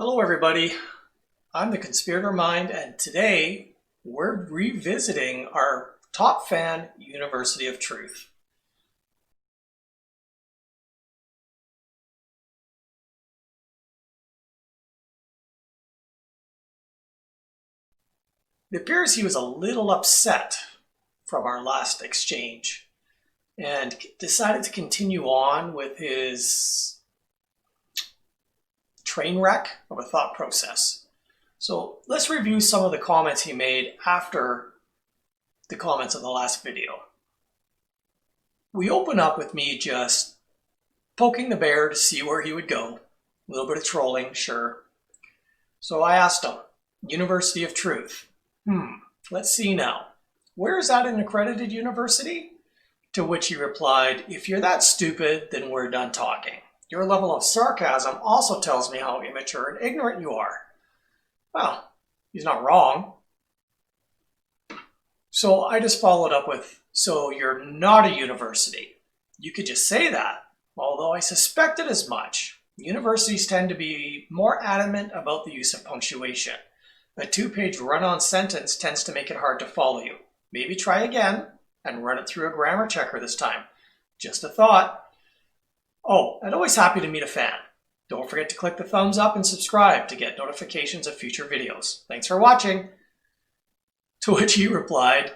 Hello everybody, I'm the Conspirator Mind, and today we're revisiting our top fan, University of Truth. It appears he was a little upset from our last exchange and decided to continue on with his train wreck of a thought process. So let's review some of the comments he made after the comments of the last video. We open up with me just poking the bear to see where he would go. A little bit of trolling, sure. So I asked him, University of Truth. Let's see now. Where is that an accredited university? To which he replied, if you're that stupid, then we're done talking. Your level of sarcasm also tells me how immature and ignorant you are. Well, he's not wrong. So I just followed up with, so you're not a university. You could just say that, although I suspected as much. Universities tend to be more adamant about the use of punctuation. A 2-page run-on sentence tends to make it hard to follow you. Maybe try again and run it through a grammar checker this time. Just a thought. Oh, and always happy to meet a fan. Don't forget to click the thumbs up and subscribe to get notifications of future videos. Thanks for watching. To which he replied,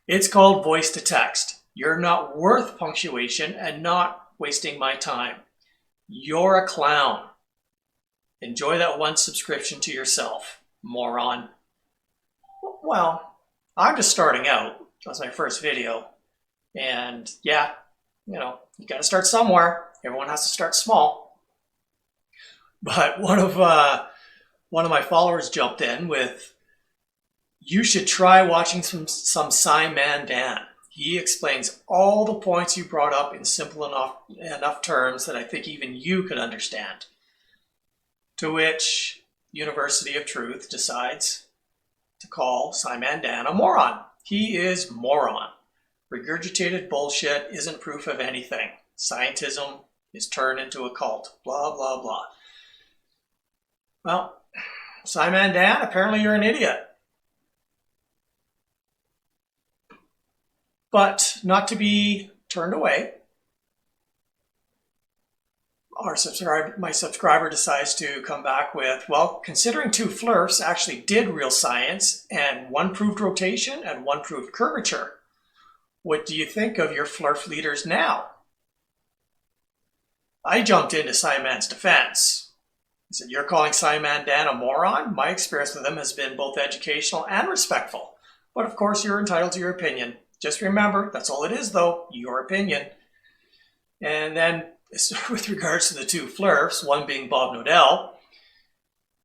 it's called voice to text. You're not worth punctuation and not wasting my time. You're a clown. Enjoy that one subscription to yourself, moron. Well, I'm just starting out. That's my first video. And yeah, you got to start somewhere. Everyone has to start small. But one of my followers jumped in with, you should try watching some Simon Dan. He explains all the points you brought up in simple enough terms that I think even you could understand. To which University of Truth decides to call Simon Dan a moron. He is moron. Regurgitated bullshit isn't proof of anything. Scientism is turned into a cult. Blah, blah, blah. Well, Simon Dan, apparently you're an idiot. But not to be turned away. My subscriber decides to come back with, well, considering 2 flirfs actually did real science and 1 proved rotation and 1 proved curvature, what do you think of your flirf leaders now? I jumped into Simon's defense. I said, you're calling Simon Dan a moron? My experience with him has been both educational and respectful. But of course, you're entitled to your opinion. Just remember, that's all it is, though, your opinion. And then, with regards to the 2 flirfs, one being Bob Nodell,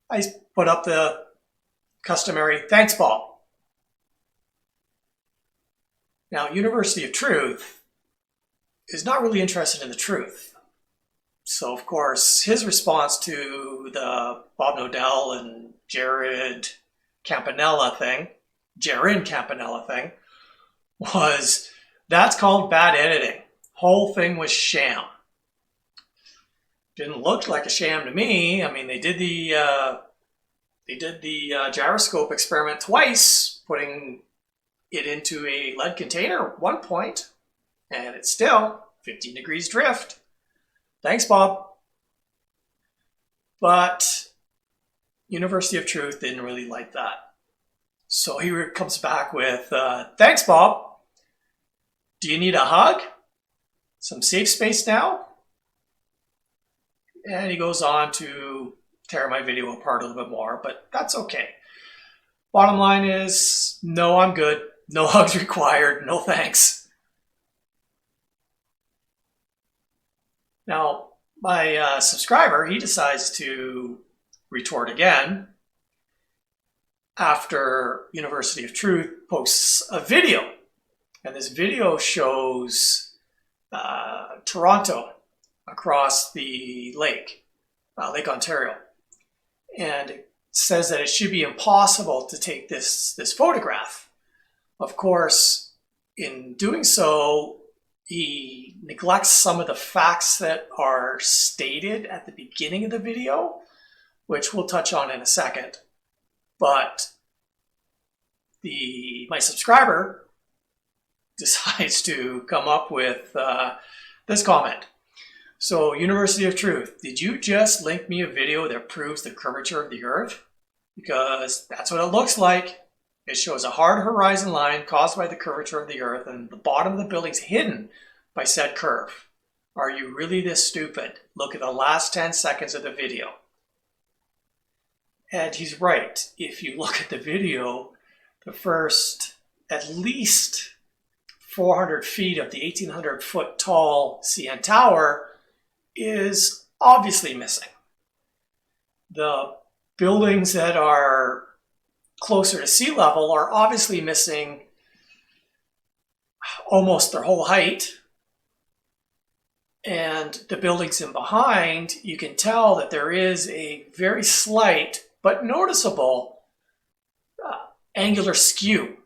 I put up the customary, thanks, Bob. Now, University of Truth is not really interested in the truth. So, of course, his response to the Bob Nodell and Jared Campanella thing was, that's called bad editing. Whole thing was sham. Didn't look like a sham to me. I mean, they did the gyroscope experiment twice, putting it into a lead container at one point, and it's still 15 degrees drift. Thanks, Bob. But University of Truth didn't really like that. So he comes back with, thanks, Bob. Do you need a hug? Some safe space now? And he goes on to tear my video apart a little bit more, but that's okay. Bottom line is, no, I'm good. No hugs required. No thanks. Now, my subscriber, he decides to retort again after University of Truth posts a video. And this video shows Toronto across the lake, Lake Ontario. And it says that it should be impossible to take this photograph. Of course, in doing so, he neglects some of the facts that are stated at the beginning of the video. which we'll touch on in a second. But my subscriber decides to come up with this comment. So, University of Truth, did you just link me a video that proves the curvature of the Earth? Because that's what it looks like. It shows a hard horizon line caused by the curvature of the Earth, and the bottom of the building's hidden by said curve. Are you really this stupid? Look at the last 10 seconds of the video. And he's right. If you look at the video, the first at least 400 feet of the 1,800 foot tall CN Tower is obviously missing. The buildings that are closer to sea level are obviously missing almost their whole height. And the buildings in behind, you can tell that there is a very slight but noticeable angular skew,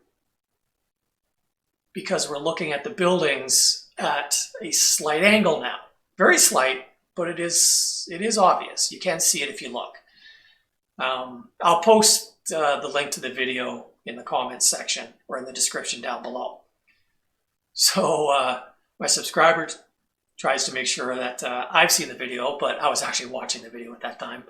because we're looking at the buildings at a slight angle now. Very slight, but it is obvious. You can see it if you look. I'll post the link to the video in the comments section or in the description down below. So my subscriber tries to make sure that I've seen the video, but I was actually watching the video at that time.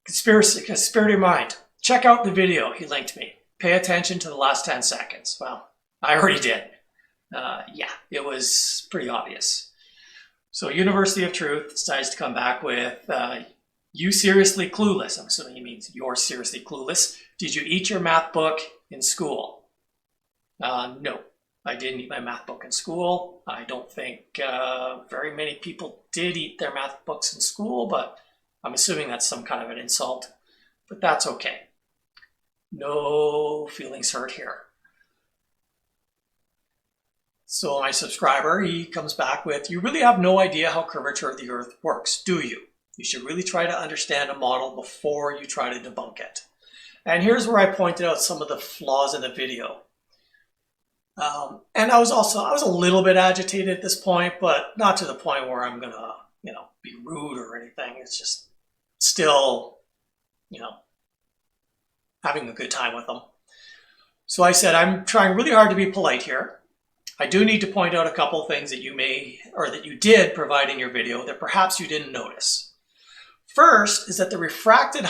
Conspiracy mind. Check out the video, he linked me. Pay attention to the last 10 seconds. Well, I already did. Yeah, it was pretty obvious. So University of Truth decides to come back with, you seriously clueless. I'm assuming he means you're seriously clueless. Did you eat your math book in school? No, I didn't eat my math book in school. I don't think very many people did eat their math books in school, but I'm assuming that's some kind of an insult. But that's okay. No feelings hurt here. So my subscriber, he comes back with, you really have no idea how curvature of the Earth works, do you? You should really try to understand a model before you try to debunk it. And here's where I pointed out some of the flaws in the video. And I was a little bit agitated at this point, but not to the point where I'm gonna, be rude or anything. It's just still, having a good time with them. So I said, I'm trying really hard to be polite here. I do need to point out a couple of things that you that you did provide in your video that perhaps you didn't notice. First is that the refracted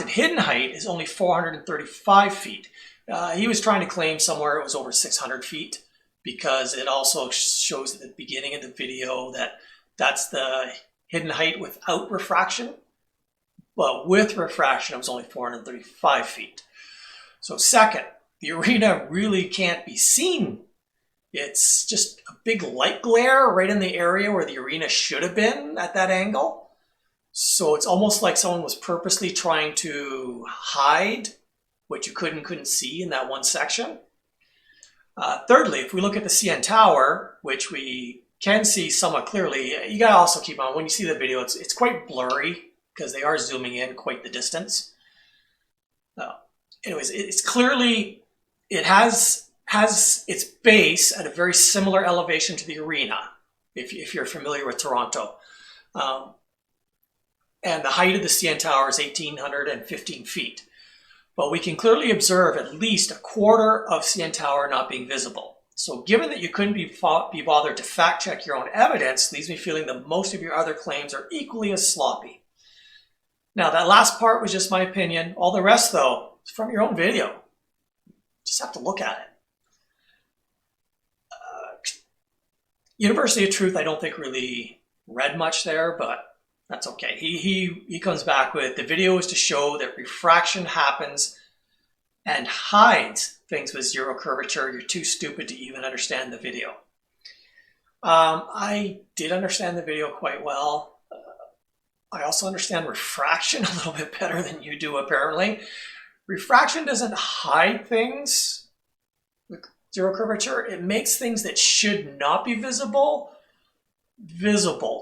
hidden height is only 435 feet. He was trying to claim somewhere it was over 600 feet, because it also shows at the beginning of the video that that's the hidden height without refraction. But with refraction, it was only 435 feet. So second, the arena really can't be seen. It's just a big light glare right in the area where the arena should have been at that angle. So it's almost like someone was purposely trying to hide what you couldn't see in that one section. Thirdly, if we look at the CN Tower, which we can see somewhat clearly, you gotta also keep on, when you see the video, it's quite blurry because they are zooming in quite the distance. Anyways, it's clearly, it has its base at a very similar elevation to the arena, if you're familiar with Toronto. And the height of the CN Tower is 1,815 feet. But we can clearly observe at least a quarter of CN Tower not being visible. So given that you couldn't be bothered to fact check your own evidence, leaves me feeling that most of your other claims are equally as sloppy. Now that last part was just my opinion. All the rest though, is from your own video. Just have to look at it. University of Truth, I don't think really read much there, but that's okay. He comes back with, the video is to show that refraction happens and hides things with zero curvature. You're too stupid to even understand the video. I did understand the video quite well. I also understand refraction a little bit better than you do, apparently. Refraction doesn't hide things with zero curvature. It makes things that should not be visible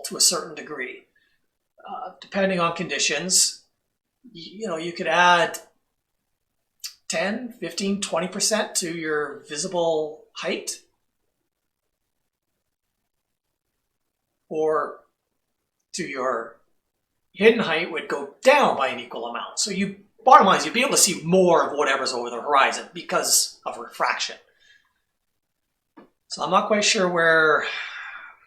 to a certain degree. Depending on conditions, you could add 10, 15, 20% to your visible height, or to your hidden height would go down by an equal amount. So bottom line is you'd be able to see more of whatever's over the horizon because of refraction. So I'm not quite sure where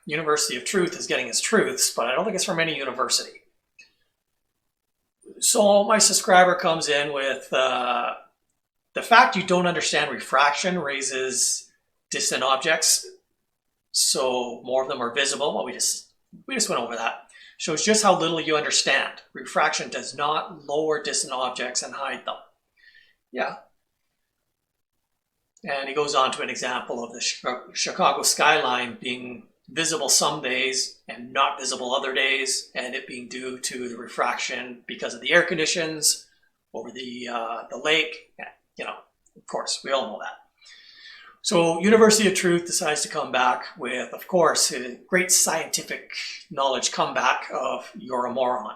University of Truth is getting its truths, but I don't think it's from any university. So my subscriber comes in with the fact you don't understand refraction raises distant objects, so more of them are visible. Well, we just went over that. Shows just how little you understand. Refraction does not lower distant objects and hide them. Yeah. And he goes on to an example of the Chicago skyline being visible some days and not visible other days, and it being due to the refraction because of the air conditions over the lake. You know, of course, we all know that. So University of Truth decides to come back with, of course, a great scientific knowledge comeback of you're a moron.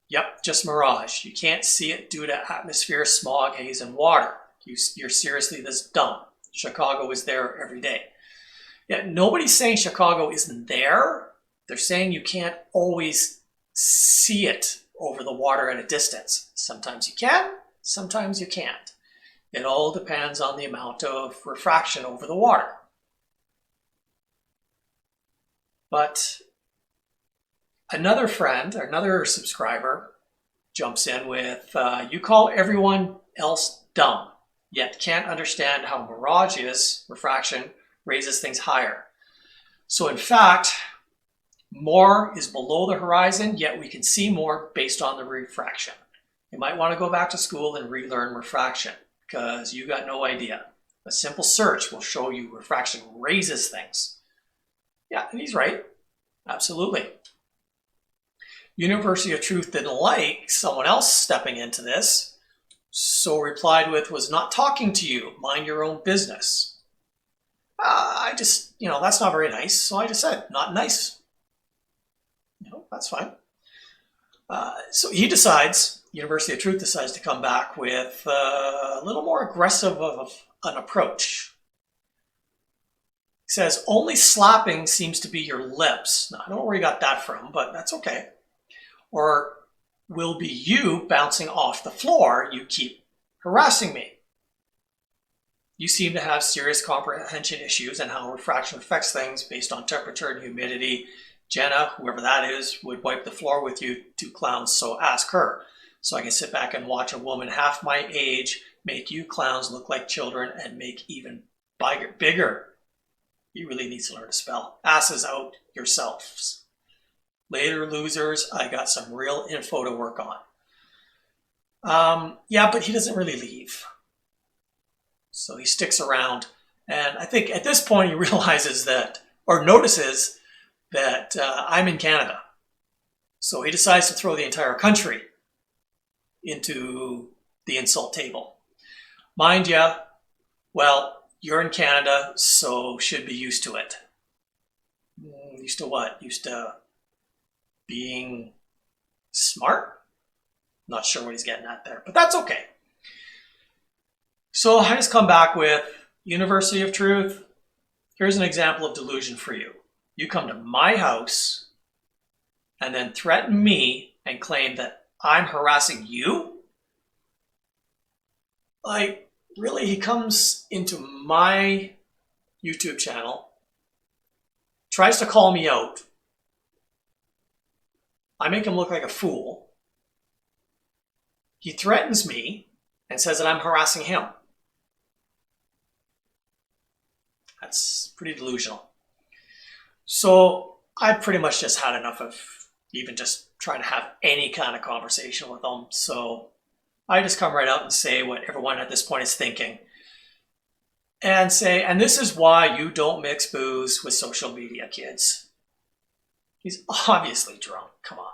Yep, just mirage. You can't see it due to atmosphere, smog, haze, and water. You're seriously this dumb. Chicago is there every day. Yeah, nobody's saying Chicago isn't there. They're saying you can't always see it over the water at a distance. Sometimes you can, sometimes you can't. It all depends on the amount of refraction over the water. But another friend, or another subscriber, jumps in with, you call everyone else dumb, yet can't understand how mirage is, refraction, raises things higher. So in fact, more is below the horizon, yet we can see more based on the refraction. You might want to go back to school and relearn refraction, because you got no idea. A simple search will show you refraction raises things. Yeah, and he's right. Absolutely. University of Truth didn't like someone else stepping into this, so replied with, was not talking to you. Mind your own business. That's not very nice. So I just said, not nice. That's fine. So University of Truth decides to come back with a little more aggressive of an approach. He says, only slapping seems to be your lips. Now, I don't know where he got that from, but that's okay. Or will be you bouncing off the floor. You keep harassing me. You seem to have serious comprehension issues and how refraction affects things based on temperature and humidity. Jenna, whoever that is, would wipe the floor with you two clowns, so ask her. So I can sit back and watch a woman half my age make you clowns look like children and make even bigger. You really need to learn to spell. Asses out yourselves. Later, losers, I got some real info to work on. Yeah, but he doesn't really leave. So he sticks around. And I think at this point he realizes that, or notices that I'm in Canada. So he decides to throw the entire country into the insult table. Mind ya, well, you're in Canada, so should be used to it. Used to what? Used to being smart? Not sure what he's getting at there, but that's okay. So I just come back with University of Truth. Here's an example of delusion for you. You come to my house and then threaten me and claim that I'm harassing you? Like, really, he comes into my YouTube channel, tries to call me out. I make him look like a fool. He threatens me and says that I'm harassing him. That's pretty delusional. So I pretty much just had enough of even just trying to have any kind of conversation with them. So I just come right out and say what everyone at this point is thinking. And say, and this is why you don't mix booze with social media, kids. He's obviously drunk. Come on.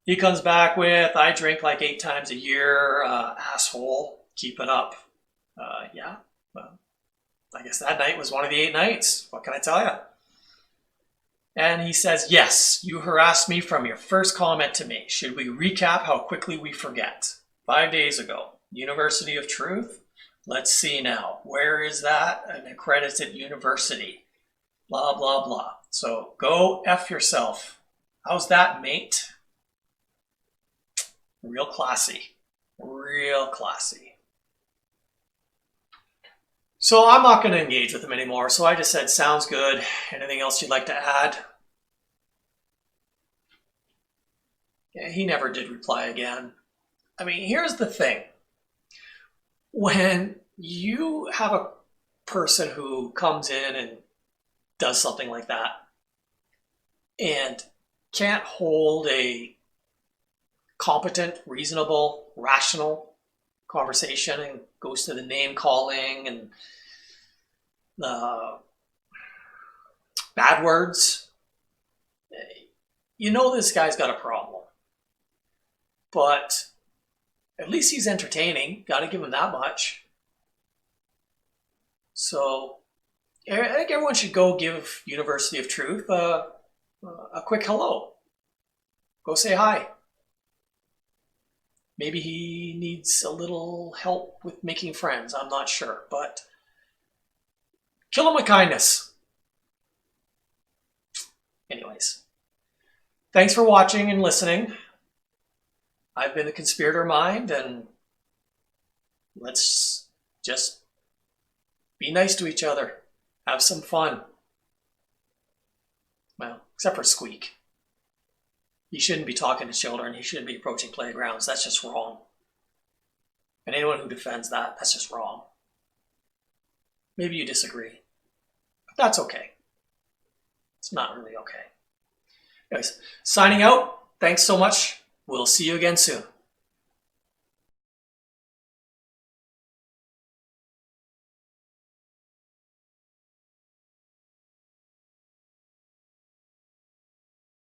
He comes back with, I drink like 8 times a year, asshole. Keep it up. Yeah, well, I guess that night was one of the 8 nights. What can I tell you? And he says, yes, you harassed me from your first comment to me. Should we recap how quickly we forget? 5 days ago, University of Truth. Let's see now. Where is that? An accredited university. Blah, blah, blah. So go F yourself. How's that, mate? Real classy. Real classy. So I'm not going to engage with him anymore. So I just said, sounds good. Anything else you'd like to add? Yeah, he never did reply again. I mean, here's the thing. When you have a person who comes in and does something like that and can't hold a competent, reasonable, rational conversation and goes to the name calling and bad words, you know this guy's got a problem. But at least he's entertaining. Got to give him that much. So I think everyone should go give University of Truth a quick hello. Go say hi. Maybe he needs a little help with making friends. I'm not sure, but kill him with kindness. Anyways, thanks for watching and listening. I've been the Conspirator Mind, and let's just be nice to each other. Have some fun. Well, except for Squeak. He shouldn't be talking to children. He shouldn't be approaching playgrounds. That's just wrong. And anyone who defends that, that's just wrong. Maybe you disagree. But that's okay. It's not really okay. Anyways, signing out. Thanks so much. We'll see you again soon.